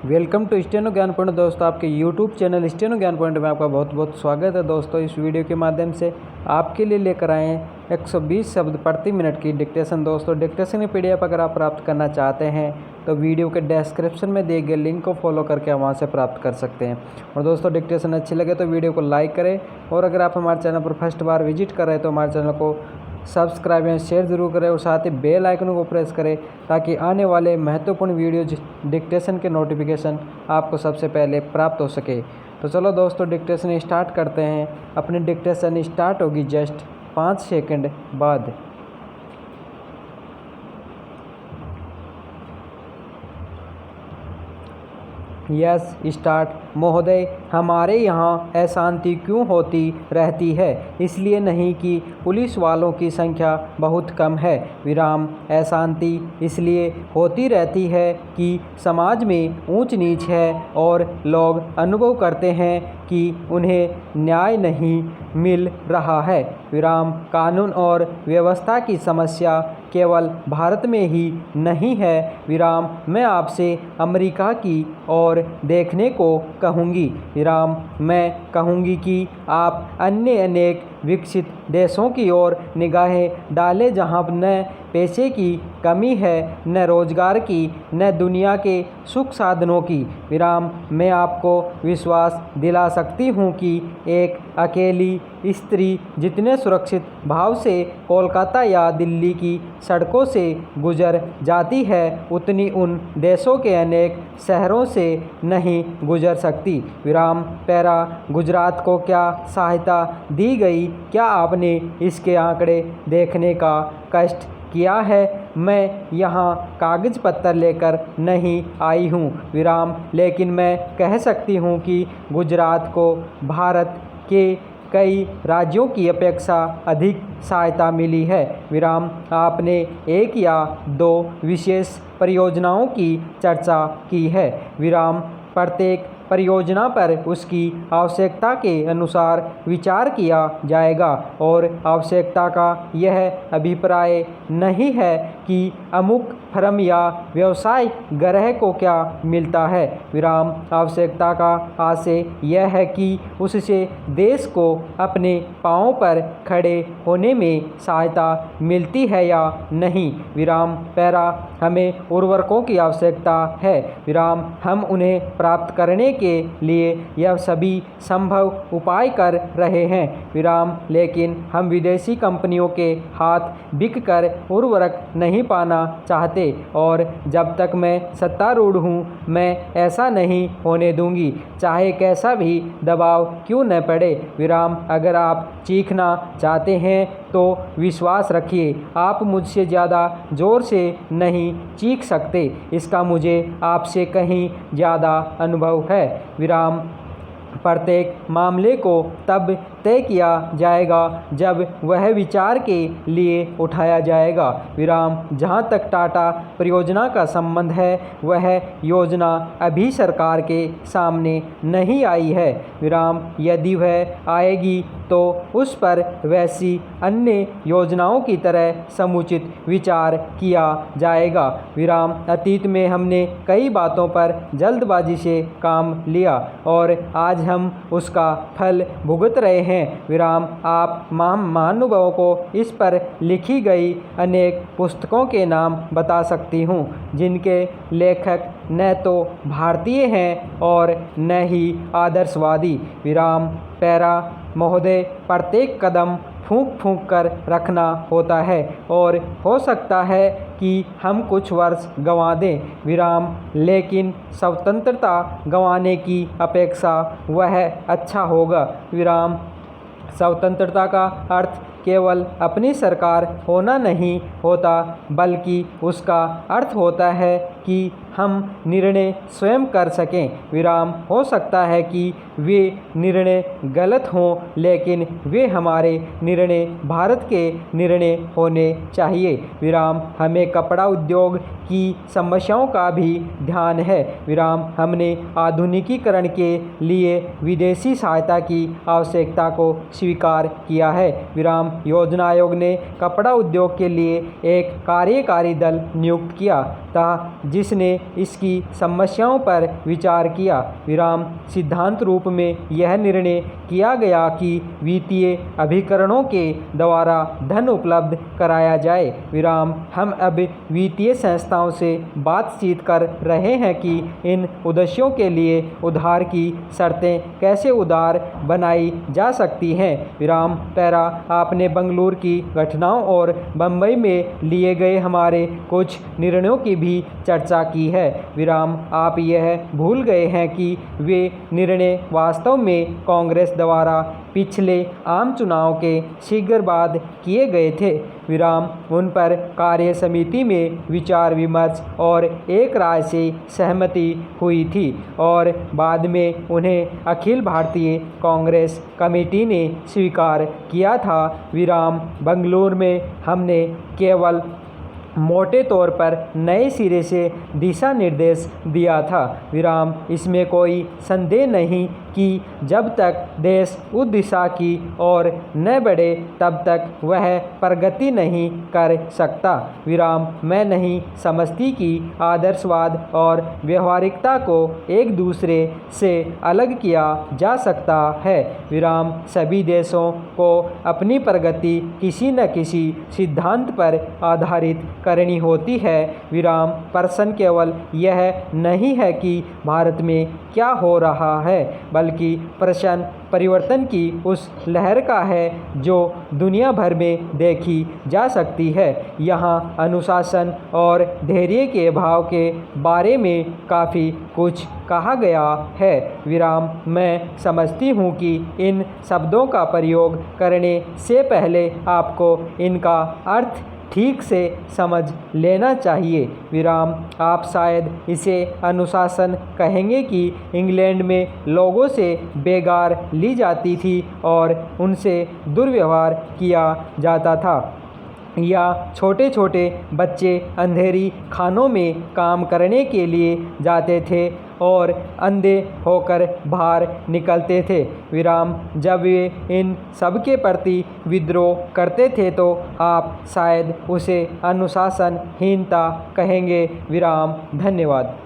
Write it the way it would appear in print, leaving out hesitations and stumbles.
Welcome to steno ज्ञान point. दोस्तों, आपके यूट्यूब चैनल स्टेनो ज्ञान पॉइंट में आपका बहुत बहुत स्वागत है। दोस्तों, इस वीडियो के माध्यम से आपके लिए लेकर आए हैं 120 शब्द प्रति मिनट की डिक्टेशन। दोस्तों, डिक्टेशन की पीडीएफ अगर आप प्राप्त करना चाहते हैं तो वीडियो के डिस्क्रिप्शन में दिए गए लिंक को फॉलो करके आप वहां से प्राप्त कर सकते हैं। और दोस्तों, डिक्टेशन अच्छी लगे तो वीडियो को लाइक करें, और अगर आप हमारे चैनल पर फर्स्ट बार विजिट कर रहे हैं तो हमारे चैनल को सब्सक्राइब एंड शेयर ज़रूर करें, और साथ ही बेल आइकन को प्रेस करें ताकि आने वाले महत्वपूर्ण वीडियो डिक्टेशन के नोटिफिकेशन आपको सबसे पहले प्राप्त हो सके। तो चलो दोस्तों, डिक्टेशन स्टार्ट करते हैं। अपनी डिक्टेशन स्टार्ट होगी जस्ट 5 सेकंड बाद। Yes start. महोदय, हमारे यहाँ अशांति क्यों होती रहती है? इसलिए नहीं कि पुलिस वालों की संख्या बहुत कम है, विराम। अशांति इसलिए होती रहती है कि समाज में ऊंच नीच है और लोग अनुभव करते हैं कि उन्हें न्याय नहीं मिल रहा है, विराम। कानून और व्यवस्था की समस्या केवल भारत में ही नहीं है, विराम। मैं आपसे अमेरिका की ओर देखने को कहूँगी, विराम। मैं कहूँगी कि आप अन्य अनेक विकसित देशों की ओर निगाहें डालें जहाँ न पैसे की कमी है, न रोजगार की, न दुनिया के सुख साधनों की, विराम। मैं आपको विश्वास दिला सकती हूँ कि एक अकेली स्त्री जितने सुरक्षित भाव से कोलकाता या दिल्ली की सड़कों से गुजर जाती है, उतनी उन देशों के अनेक शहरों से नहीं गुजर सकती, विराम। पैरा। गुजरात को क्या सहायता दी गई? क्या आपने इसके आंकड़े देखने का कष्ट किया है? मैं यहाँ कागज पत्तर लेकर नहीं आई हूँ, विराम, लेकिन मैं कह सकती हूँ कि गुजरात को भारत के कई राज्यों की अपेक्षा अधिक सहायता मिली है, विराम। आपने 1 या 2 विशेष परियोजनाओं की चर्चा की है, विराम। प्रत्येक परियोजना पर उसकी आवश्यकता के अनुसार विचार किया जाएगा, और आवश्यकता का यह अभिप्राय नहीं है कि अमुक फर्म या व्यवसाय ग्रह को क्या मिलता है, विराम। आवश्यकता का आशय यह है कि उससे देश को अपने पांवों पर खड़े होने में सहायता मिलती है या नहीं, विराम। पैरा। हमें उर्वरकों की आवश्यकता है, विराम। हम उन्हें प्राप्त करने के लिए यह सभी संभव उपाय कर रहे हैं, विराम, लेकिन हम विदेशी कंपनियों के हाथ बिककर उर्वरक नहीं पाना चाहते, और जब तक मैं सत्तारूढ़ हूँ मैं ऐसा नहीं होने दूंगी, चाहे कैसा भी दबाव क्यों न पड़े, विराम। अगर आप चीखना चाहते हैं तो विश्वास रखिए, आप मुझसे ज़्यादा ज़ोर से नहीं चीख सकते, इसका मुझे आपसे कहीं ज़्यादा अनुभव है, विराम। प्रत्येक मामले को तब तय किया जाएगा जब वह विचार के लिए उठाया जाएगा, विराम। जहाँ तक टाटा परियोजना का संबंध है, वह योजना अभी सरकार के सामने नहीं आई है, विराम। यदि वह आएगी तो उस पर वैसी अन्य योजनाओं की तरह समुचित विचार किया जाएगा, विराम। अतीत में हमने कई बातों पर जल्दबाजी से काम लिया और आज हम उसका फल भुगत रहे हैं, विराम। आप महानुभावों को इस पर लिखी गई अनेक पुस्तकों के नाम बता सकती हूँ जिनके लेखक न तो भारतीय हैं और न ही आदर्शवादी, विराम। पैरा। महोदय, प्रत्येक कदम फूंक फूंक कर रखना होता है और हो सकता है कि हम कुछ वर्ष गंवा दें, विराम, लेकिन स्वतंत्रता गंवाने की अपेक्षा वह अच्छा होगा, विराम। स्वतंत्रता का अर्थ केवल अपनी सरकार होना नहीं होता, बल्कि उसका अर्थ होता है कि हम निर्णय स्वयं कर सकें, विराम। हो सकता है कि वे निर्णय गलत हों, लेकिन वे हमारे निर्णय भारत के निर्णय होने चाहिए, विराम। हमें कपड़ा उद्योग की समस्याओं का भी ध्यान है, विराम। हमने आधुनिकीकरण के लिए विदेशी सहायता की आवश्यकता को स्वीकार किया है, विराम। योजना आयोग ने कपड़ा उद्योग के लिए एक कार्यकारी दल नियुक्त किया था जिसने इसकी समस्याओं पर विचार किया। विराम सिद्धांत रूप में यह निर्णय किया गया कि वित्तीय अभिकरणों के द्वारा धन उपलब्ध कराया जाए। विराम हम अब वित्तीय संस्थाओं से बातचीत कर रहे हैं कि इन उद्देश्यों के लिए उधार की शर्तें कैसे उदार बनाई जा सकती हैं। विराम पैरा आपने बंगलुरु की घटनाओं और बम्बई में लिए गए हमारे कुछ निर्णयों की भी चर्चा की है। विराम आप यह भूल गए हैं कि वे निर्णय वास्तव में कांग्रेस द्वारा पिछले आम चुनाव के शीघ्र बाद किए गए थे। विराम उन पर कार्य समिति में विचार विमर्श और एक राय से सहमति हुई थी और बाद में उन्हें अखिल भारतीय कांग्रेस कमेटी ने स्वीकार किया था। विराम बंगलुरु में हमने केवल मोटे तौर पर नए सिरे से दिशा निर्देश दिया था। विराम इसमें कोई संदेह नहीं कि जब तक देश उस दिशा की ओर न बढ़े तब तक वह प्रगति नहीं कर सकता। विराम मैं नहीं समझती कि आदर्शवाद और व्यवहारिकता को एक दूसरे से अलग किया जा सकता है। विराम सभी देशों को अपनी प्रगति किसी न किसी सिद्धांत पर आधारित करनी होती है। विराम प्रश्न केवल यह नहीं है कि भारत में क्या हो रहा है, बल्कि प्रश्न परिवर्तन की उस लहर का है जो दुनिया भर में देखी जा सकती है। यहाँ अनुशासन और धैर्य के अभाव के बारे में काफ़ी कुछ कहा गया है। विराम मैं समझती हूँ कि इन शब्दों का प्रयोग करने से पहले आपको इनका अर्थ ठीक से समझ लेना चाहिए। विराम आप शायद इसे अनुशासन कहेंगे कि इंग्लैंड में लोगों से बेगार ली जाती थी और उनसे दुर्व्यवहार किया जाता था, या छोटे छोटे बच्चे अंधेरी खानों में काम करने के लिए जाते थे और अंधे होकर बाहर निकलते थे। विराम जब वे इन सब के प्रति विद्रोह करते थे तो आप शायद उसे अनुशासनहीनता कहेंगे। विराम धन्यवाद।